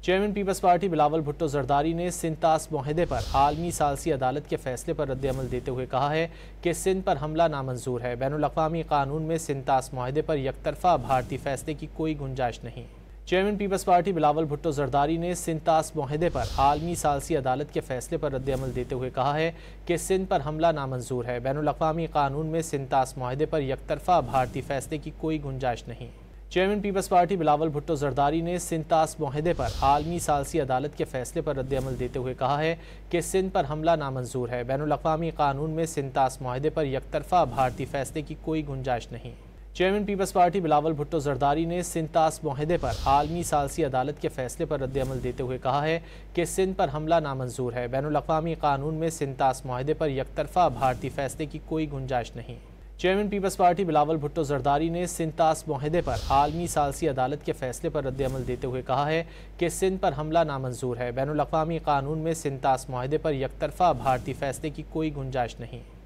Chairman Peoples Party Bilawal Bhutto Zardari نے سندھ طاس معاہدے پر عالمی ثالثی عدالت کے فیصلے پر رد عمل دیتے ہوئے کہا ہے کہ سندھ پر حملہ نامنظور ہے۔ بین الاقوامی قانون میں سندھ طاس معاہدے پر یک طرفہ بھارتی فیصلے کی کوئی گنجائش نہیں۔ Chairman Peoples Party Bilawal Bhutto Zardari نے سندھ طاس معاہدے پر عالمی ثالثی عدالت کے فیصلے پر رد عمل دیتے ہوئے کہا ہے کہ سندھ پر حملہ نامنظور ہے۔ بین الاقوامی قانون میں سندھ طاس معاہدے پر یک طرفہ بھارتی فیصلے کی کوئی گنجائش نہیں۔ Chairman Peoples Party Bilawal Bhutto Zardari نے سندھ طاس معاہدے پر عالمی ثالثی عدالت کے فیصلے پر رد عمل دیتے ہوئے کہا ہے کہ سندھ پر حملہ نامنظور ہے۔ بین الاقوامی قانون میں سندھ طاس معاہدے پر یک طرفہ بھارتی فیصلے کی کوئی گنجائش نہیں۔ Chairman Peoples Party Bilawal Bhutto Zardari نے سندھ طاس معاہدے پر عالمی ثالثی عدالت کے فیصلے پر رد عمل دیتے ہوئے کہا ہے کہ سندھ پر حملہ نامنظور ہے۔ بین الاقوامی قانون میں سندھ طاس معاہدے پر یک طرفہ بھارتی فیصلے کی کوئی گنجائش نہیں۔ Chairman Peoples Party Bilawal Bhutto Zardari نے سندھ طاس معاہدے پر عالمی ثالثی عدالت کے فیصلے پر رد عمل دیتے ہوئے کہا ہے کہ سندھ پر حملہ نامنظور ہے۔ بین الاقوامی قانون میں سندھ طاس معاہدے پر یک طرفہ بھارتی فیصلے کی کوئی گنجائش نہیں۔